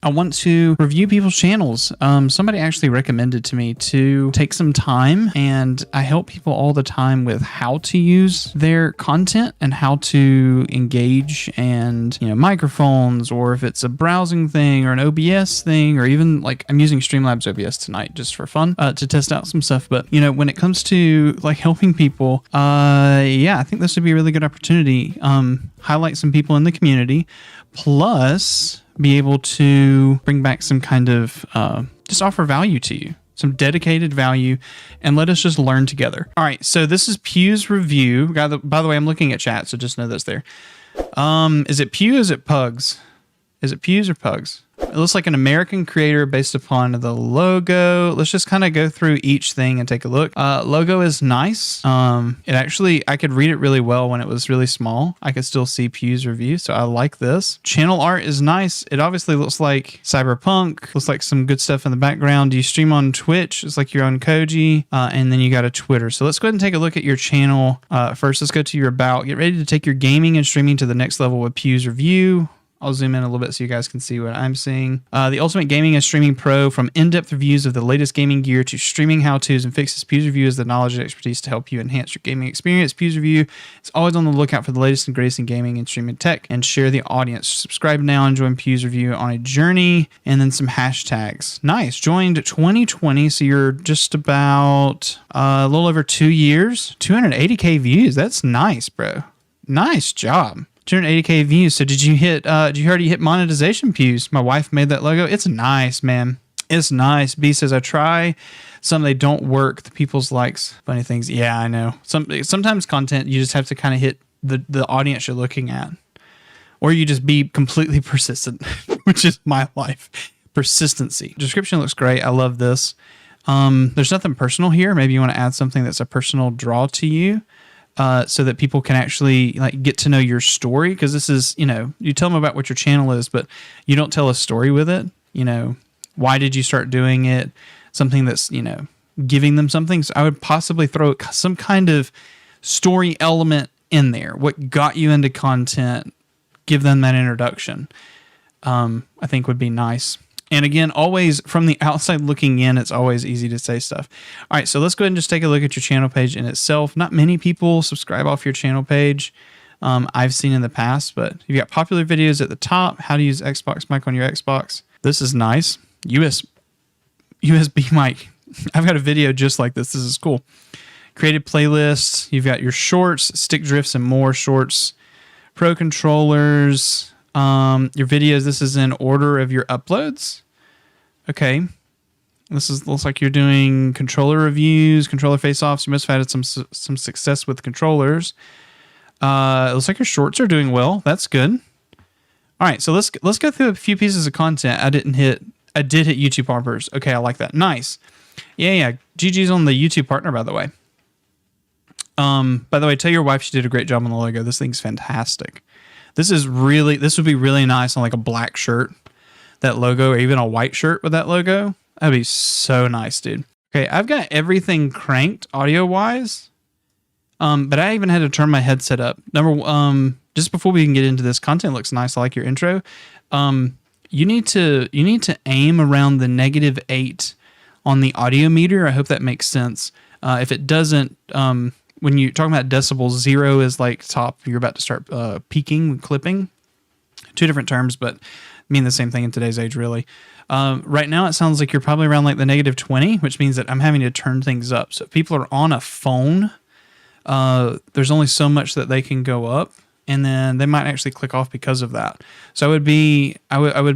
I want to review people's channels. Somebody actually recommended to me to take some time, and I help people all the time with how to use their content and how to engage, and microphones, or if it's a browsing thing or an OBS thing, or even like I'm using Streamlabs OBS tonight just for fun to test out some stuff. But when it comes to like helping people, yeah, I think this would be a really good opportunity. Highlight some people in the community, plus be able to bring back some kind of just offer value to you, some dedicated value, and let us just learn together. All right, so this is Pew's review. By the way, I'm looking at chat, so just know that's there. Is it Pew? Is it Pugs? Is it Pews or Pugs? It looks like an American creator based upon the logo. Let's just kind of go through each thing and take a look. Logo is nice. It actually, I could read it really well when it was really small. I could still see Pew's review, so I like this. Channel art is nice. It obviously looks like Cyberpunk. Looks like some good stuff in the background. Do you stream on Twitch? It's like your own Koji. And then you got a Twitter. So let's go ahead and take a look at your channel. First, let's go to your about. Get ready to take your gaming and streaming to the next level with Pew's review. I'll zoom in a little bit so you guys can see what I'm seeing. The Ultimate Gaming and Streaming Pro, from in-depth reviews of the latest gaming gear to streaming how-tos and fixes. Pew's Review is the knowledge and expertise to help you enhance your gaming experience. Pew's Review is always on the lookout for the latest and greatest in gaming and streaming tech, and share the audience. Subscribe now and join Pew's Review on a journey, and then some hashtags. Nice. Joined 2020, so you're just about a little over 2 years. 280K views. That's nice, bro. Nice job. 280K views. So did you already hit monetization, Pews? My wife made that logo. It's nice, man. It's nice. B says, I try some, they don't work. The people's likes funny things. Yeah, I know. Sometimes content, you just have to kind of hit the audience you're looking at, or you just be completely persistent, which is my life. Persistency. Description looks great. I love this. There's nothing personal here. Maybe you want to add something that's a personal draw to you. So that people can actually like get to know your story, because this is, you tell them about what your channel is, but you don't tell a story with it. Why did you start doing it? Something that's, giving them something. So I would possibly throw some kind of story element in there. What got you into content? Give them that introduction. I think would be nice. And again, always from the outside looking in, it's always easy to say stuff. All right, so let's go ahead and just take a look at your channel page in itself. Not many people subscribe off your channel page. I've seen in the past, but you've got popular videos at the top. How to use Xbox mic on your Xbox. This is nice. USB mic. I've got a video just like this. This is cool. Created playlists. You've got your shorts, stick drifts, and more shorts. Pro controllers. Your videos, this is in order of your uploads. Okay. Looks like you're doing controller reviews, controller face-offs. You must have had some success with controllers. It looks like your shorts are doing well. That's good. All right, so let's go through a few pieces of content. I did hit YouTube partners. Okay, I like that. Nice. Yeah. GG's on the YouTube partner, by the way. By the way, tell your wife she did a great job on the logo. This thing's fantastic. This would be really nice on like a black shirt, that logo, or even a white shirt with that logo. That'd be so nice, dude. Okay, I've got everything cranked audio-wise, but I even had to turn my headset up. Just before we can get into this, content looks nice. I like your intro. You need to aim around the -8 on the audio meter. I hope that makes sense. If it doesn't, when you're talking about decibels, 0 is like top. You're about to start peaking, clipping. Two different terms, but mean the same thing in today's age, really. Right now, it sounds like you're probably around like the -20, which means that I'm having to turn things up. So if people are on a phone, there's only so much that they can go up, and then they might actually click off because of that. So I would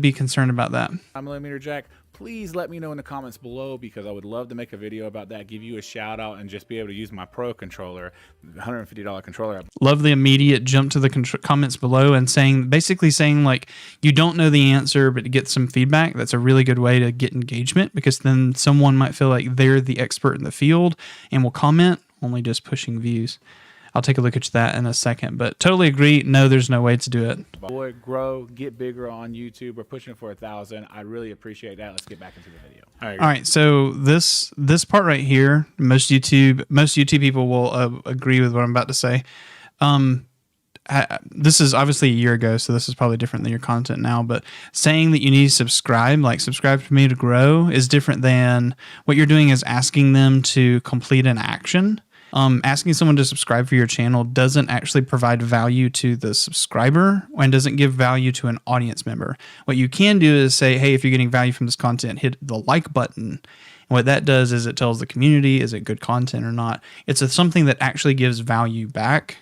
be concerned about that. I'm Millimeter Jack. Please let me know in the comments below, because I would love to make a video about that, give you a shout out, and just be able to use my Pro controller, $150 controller. Love the immediate jump to the comments below and basically saying like, you don't know the answer, but to get some feedback. That's a really good way to get engagement, because then someone might feel like they're the expert in the field and will comment, only just pushing views. I'll take a look at that in a second, but totally agree. No, there's no way to do it. Boy, grow, get bigger on YouTube. We're pushing for 1,000. I really appreciate that. Let's get back into the video. All right. So this part right here, most YouTube people will agree with what I'm about to say. this is obviously a year ago, so this is probably different than your content now, but saying that you need to subscribe, like subscribe for me to grow, is different than what you're doing is asking them to complete an action. Asking someone to subscribe for your channel doesn't actually provide value to the subscriber and doesn't give value to an audience member. What you can do is say, hey, if you're getting value from this content, hit the like button. And what that does is it tells the community, is it good content or not? It's something that actually gives value back.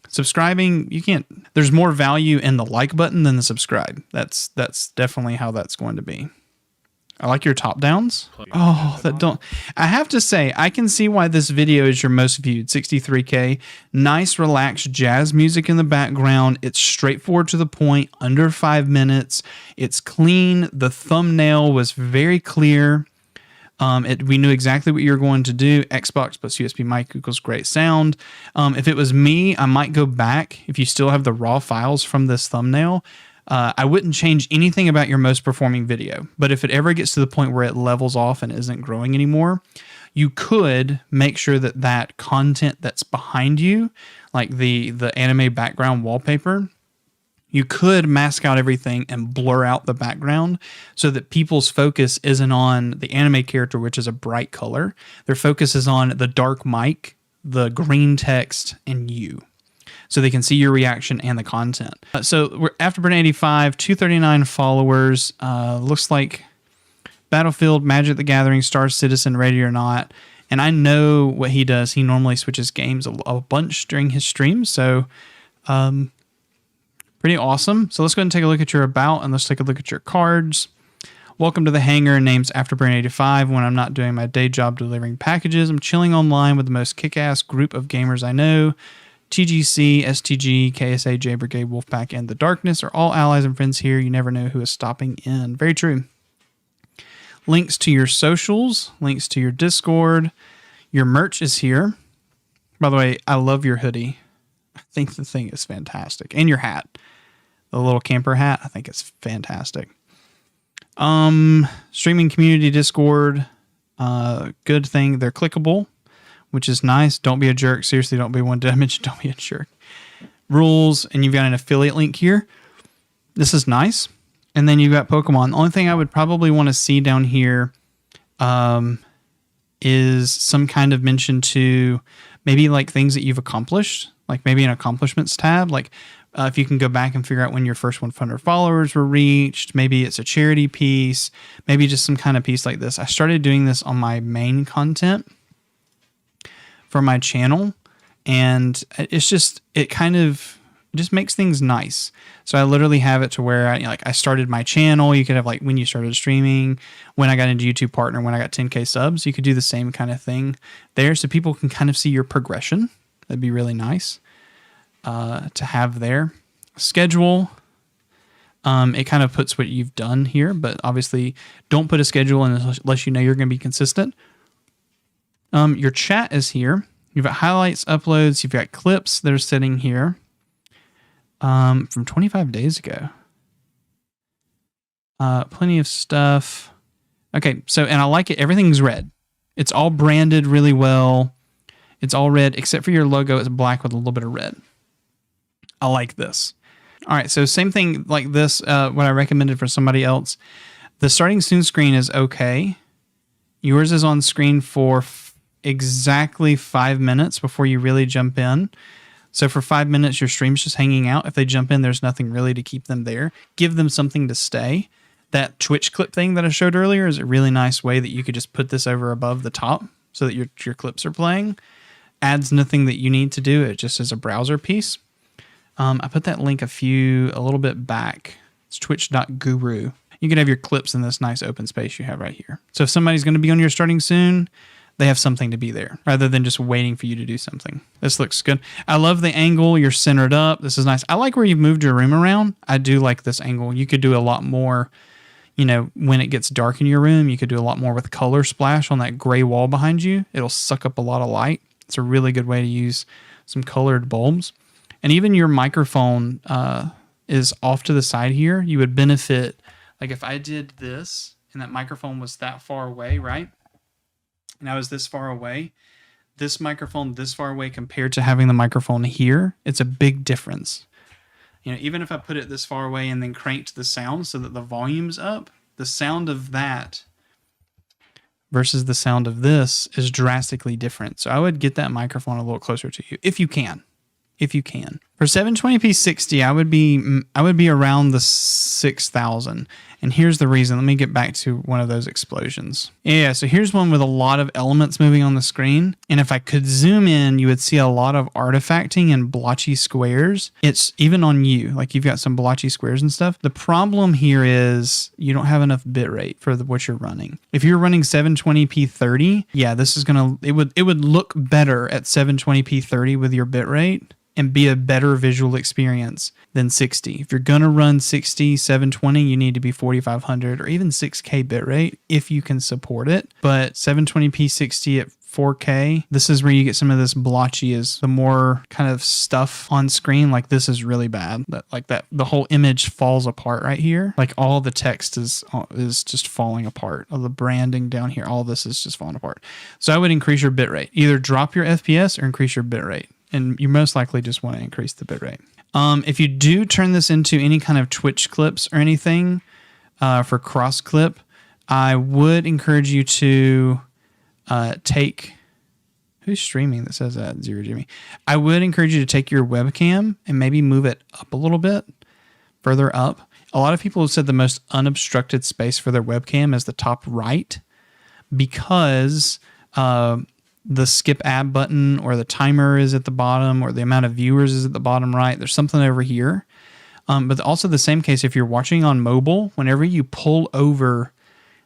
Subscribing, you can't, there's more value in the like button than the subscribe. That's definitely how that's going to be. I like your top downs. Oh, I have to say, I can see why this video is your most viewed, 63K. Nice, relaxed jazz music in the background. It's straightforward to the point, under 5 minutes. It's clean. The thumbnail was very clear. We knew exactly what you were going to do. Xbox plus USB mic equals great sound. If it was me, I might go back. If you still have the raw files from this thumbnail, I wouldn't change anything about your most performing video. But if it ever gets to the point where it levels off and isn't growing anymore, you could make sure that that content that's behind you, like the anime background wallpaper, you could mask out everything and blur out the background so that people's focus isn't on the anime character, which is a bright color. Their focus is on the dark mic, the green text, and you. So they can see your reaction and the content. So we're Afterburn 85, 239 followers. Looks like Battlefield, Magic the Gathering, Star Citizen, Ready or Not. And I know what he does. He normally switches games a bunch during his streams. So pretty awesome. So let's go ahead and take a look at your about, and let's take a look at your cards. Welcome to the hangar. Name's Afterburn 85. When I'm not doing my day job delivering packages, I'm chilling online with the most kick-ass group of gamers I know. TGC, STG, KSA, J Brigade, Wolfpack, and the Darkness are all allies and friends here. You never know who is stopping in. Very true. Links to your socials, links to your Discord. Your merch is here. By the way, I love your hoodie. I think the thing is fantastic. And your hat. The little camper hat, I think it's fantastic. Streaming community Discord. Good thing. They're clickable, which is nice. Don't be a jerk. Seriously, don't be one damage. Don't be a jerk. Rules, and you've got an affiliate link here. This is nice. And then you've got Pokemon. The only thing I would probably want to see down here is some kind of mention to maybe like things that you've accomplished, like maybe an accomplishments tab. Like if you can go back and figure out when your first 100 followers were reached, maybe it's a charity piece, maybe just some kind of piece like this. I started doing this on my main content for my channel, and it's just, it just makes things nice. So I literally have it to where I started my channel. You could have like when you started streaming, when I got into YouTube Partner, when I got 10K subs. You could do the same kind of thing there, so people can kind of see your progression. That'd be really nice to have there. Schedule. It kind of puts what you've done here, but obviously don't put a schedule in unless you know you're going to be consistent. Your chat is here. You've got highlights, uploads. You've got clips that are sitting here from 25 days ago. Plenty of stuff. Okay, so, and I like it. Everything's red. It's all branded really well. It's all red, except for your logo. It's black with a little bit of red. I like this. All right, so same thing like this, what I recommended for somebody else. The starting soon screen is okay. Yours is on screen for exactly 5 minutes before you really jump in. So for 5 minutes, your stream's just hanging out. If they jump in, there's nothing really to keep them there. Give them something to stay. That Twitch clip thing that I showed earlier is a really nice way that you could just put this over above the top so that your clips are playing. Adds nothing that you need to do. It just is a browser piece. I put that link a little bit back. It's twitch.guru. You can have your clips in this nice open space you have right here. So if somebody's going to be on your starting soon, they have something to be there rather than just waiting for you to do something. This looks good. I love the angle. You're centered up. This is nice. I like where you've moved your room around. I do like this angle. You could do a lot more, when it gets dark in your room, you could do a lot more with color splash on that gray wall behind you. It'll suck up a lot of light. It's a really good way to use some colored bulbs. And even your microphone is off to the side here. You would benefit, like if I did this and that microphone was that far away, right? And I was this far away, this microphone this far away compared to having the microphone here, it's a big difference. You know, even if I put it this far away and then cranked the sound so that the volume's up, the sound of that versus the sound of this is drastically different. So I would get that microphone a little closer to you if you can. If you can. For 720p 60, I would be around the 6,000. And here's the reason. Let me get back to one of those explosions. Yeah, so here's one with a lot of elements moving on the screen. And if I could zoom in, you would see a lot of artifacting and blotchy squares. It's even on you. Like you've got some blotchy squares and stuff. The problem here is you don't have enough bitrate for what you're running. If you're running 720p 30, yeah, this is gonna it would look better at 720p 30 with your bitrate and be a better visual experience than 60. If you're going to run 60, 720, you need to be 4500 or even 6K bitrate if you can support it. But 720p 60 at 4K, this is where you get some of this blotchy, is the more kind of stuff on screen. Like this is really bad. That the whole image falls apart right here. Like all the text is just falling apart. All the branding down here, all this is just falling apart. So I would increase your bitrate. Either drop your FPS or increase your bitrate. And you most likely just want to increase the bitrate. If you do turn this into any kind of Twitch clips or anything for cross clip, I would encourage you to take... Who's streaming that says that? Zero Jimmy. I would encourage you to take your webcam and maybe move it up a little bit, further up. A lot of people have said the most unobstructed space for their webcam is the top right because... the skip ad button or the timer is at the bottom or the amount of viewers is at the bottom right. There's something over here. But also the same case if you're watching on mobile, whenever you pull over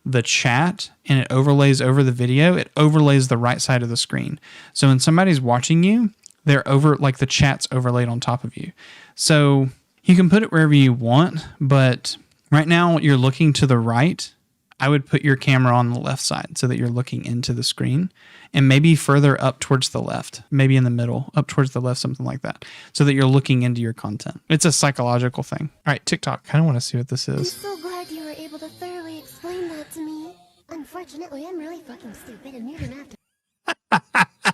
the chat and it overlays over the video, it overlays the right side of the screen. So when somebody's watching you, they're over, like the chat's overlaid on top of you. So you can put it wherever you want, but right now you're looking to the right. I would put your camera on the left side so that you're looking into the screen and maybe further up towards the left, maybe in the middle, up towards the left, something like that, so that you're looking into your content. It's a psychological thing. All right, TikTok, kind of want to see what this is. I'm so glad you were able to thoroughly explain that to me. Unfortunately, I'm really fucking stupid and you're gonna have to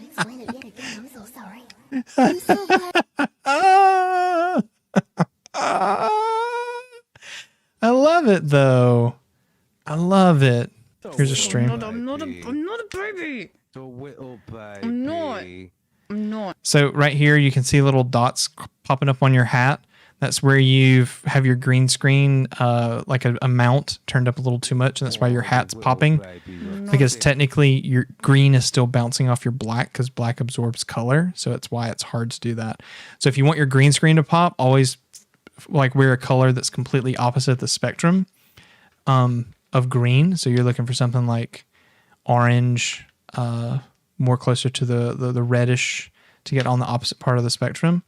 explain it yet again. I'm so sorry. I'm so glad. I love it, though. I love it. Here's a stream. I'm not a baby. I'm not. So right here, you can see little dots popping up on your hat. That's where you have your green screen, like a mount turned up a little too much, and that's why your hat's popping. Because technically, your green is still bouncing off your black because black absorbs color. So it's why it's hard to do that. So if you want your green screen to pop, always like wear a color that's completely opposite the spectrum of green. So you're looking for something like orange, more closer to the reddish to get on the opposite part of the spectrum.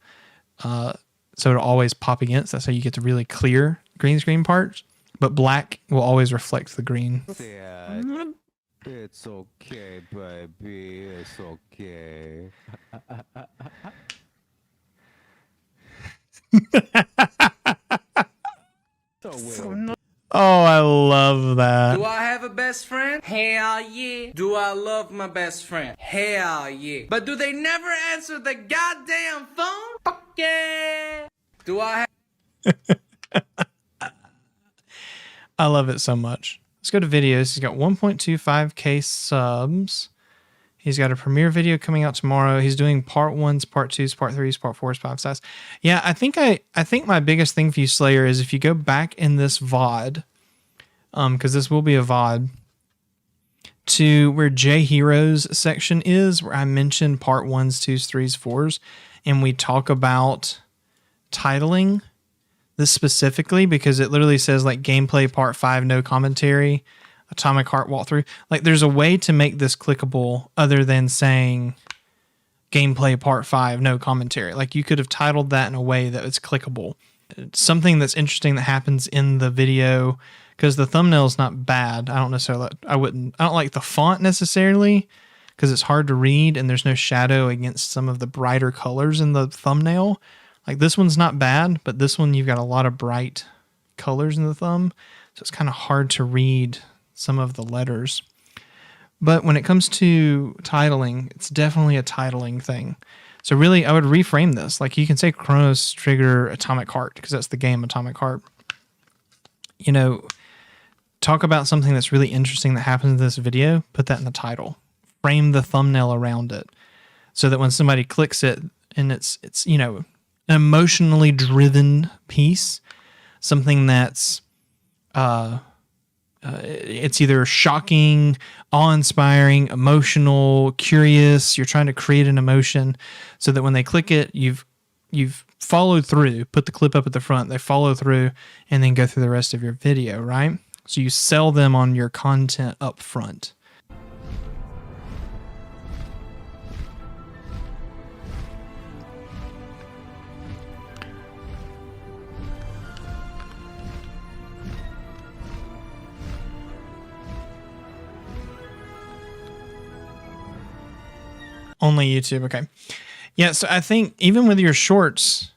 So it'll always pop against. That's how you get the really clear green screen parts. But black will always reflect the green. It's okay, baby. It's okay. Oh, I love that. Do I have a best friend? Hell yeah. Do I love my best friend? Hell yeah. But do they never answer the goddamn phone? Fuck yeah. Do I have... I love it so much. Let's go to videos. He's got 1.25K subs. He's got a premiere video coming out tomorrow. He's doing part 1s, part 2s, part 3s, part 4s, part 5s. Yeah, I think my biggest thing for you, Slayer, is if you go back in this VOD, because this will be a VOD, to where J Heroes section is, where I mentioned part 1s, 2s, 3s, 4s, and we talk about titling this specifically because it literally says like gameplay part 5, no commentary, Atomic Heart walkthrough. Like there's a way to make this clickable other than saying gameplay part 5, no commentary. Like you could have titled that in a way that it's clickable. It's something that's interesting that happens in the video because the thumbnail is not bad. I don't like the font necessarily because it's hard to read and there's no shadow against some of the brighter colors in the thumbnail. Like this one's not bad, but this one you've got a lot of bright colors in the thumb. So it's kind of hard to read some of the letters. But when it comes to titling, it's definitely a titling thing. So really, I would reframe this. Like you can say Chronos Trigger Atomic Heart because that's the game Atomic Heart. You know, talk about something that's really interesting that happens in this video. Put that in the title. Frame the thumbnail around it so that when somebody clicks it and it's you know, an emotionally driven piece, something that's it's either shocking, awe-inspiring, emotional, curious. You're trying to create an emotion so that when they click it, you've followed through, put the clip up at the front, they follow through, and then go through the rest of your video, right? So you sell them on your content up front. Only YouTube, okay. Yeah, so I think even with your shorts,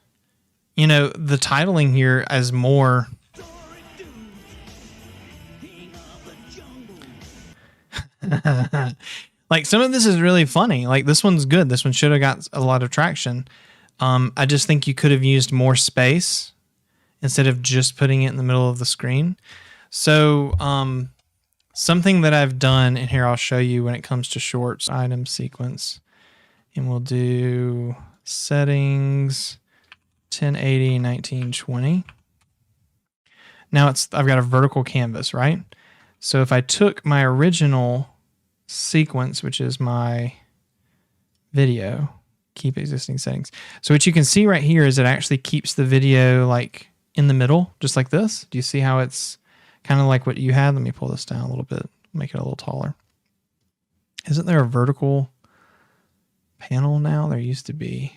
you know, the titling here as more... like some of this is really funny. Like this one's good. This one should have got a lot of traction. I just think you could have used more space instead of just putting it in the middle of the screen. So something that I've done, and here I'll show you when it comes to shorts, item sequence. And we'll do settings, 1080, 1920. Now I've got a vertical canvas, right? So if I took my original sequence, which is my video, keep existing settings. So what you can see right here is it actually keeps the video like in the middle, just like this. Do you see how it's kind of like what you had? Let me pull this down a little bit, make it a little taller. Isn't there a vertical panel now? There used to be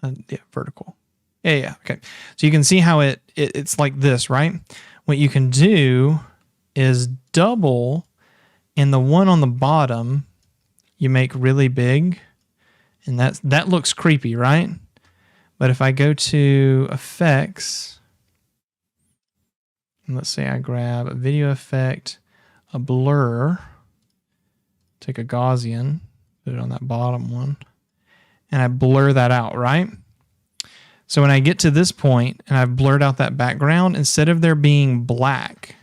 yeah, vertical. Yeah, okay. So you can see how it's like this, right? What you can do is double, and the one on the bottom you make really big, and that looks creepy, right? But if I go to effects, and let's say I grab a video effect, a blur, take a Gaussian, put it on that bottom one, and I blur that out, right? So when I get to this point and I've blurred out that background, instead of there being black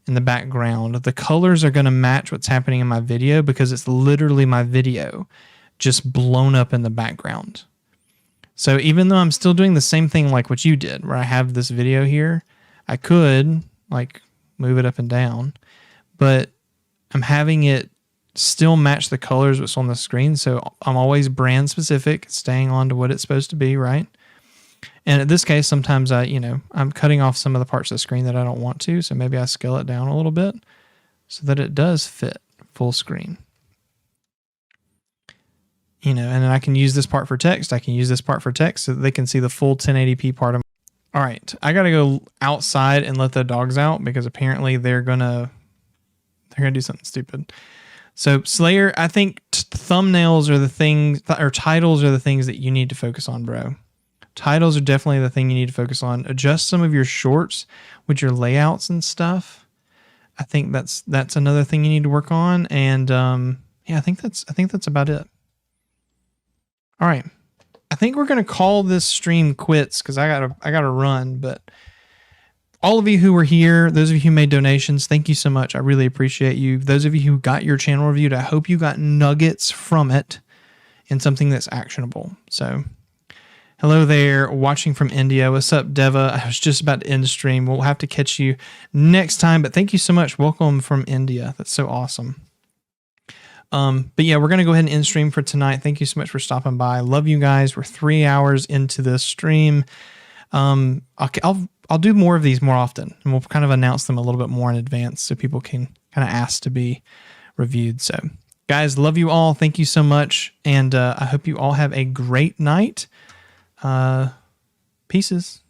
in the background, the colors are going to match what's happening in my video because it's literally my video just blown up in the background. So even though I'm still doing the same thing like what you did, where I have this video here, I could like move it up and down, but I'm having it still match the colors what's on the screen. So I'm always brand specific, staying on to what it's supposed to be, right? And in this case, sometimes I'm cutting off some of the parts of the screen that I don't want to. So maybe I scale it down a little bit so that it does fit full screen. And then I can use this part for text. I can use this part for text so that they can see the full 1080p part of. All right, I got to go outside and let the dogs out because apparently they're gonna do something stupid. So Slayer, I think thumbnails are the things, or titles are the things that you need to focus on, bro. Titles are definitely the thing you need to focus on. Adjust some of your shorts with your layouts and stuff. I think that's another thing you need to work on. And yeah, I think that's about it. All right, I think we're gonna call this stream quits because I gotta run. But all of you who were here, those of you who made donations, thank you so much. I really appreciate you. Those of you who got your channel reviewed, I hope you got nuggets from it and something that's actionable. So hello there, watching from India. What's up, Deva? I was just about to end the stream. We'll have to catch you next time, but thank you so much. Welcome from India. That's so awesome. But yeah, we're going to go ahead and end stream for tonight. Thank you so much for stopping by. Love you guys. We're 3 hours into this stream. I'll do more of these more often, and we'll kind of announce them a little bit more in advance so people can kind of ask to be reviewed. So guys, love you all. Thank you so much. And I hope you all have a great night. Pieces.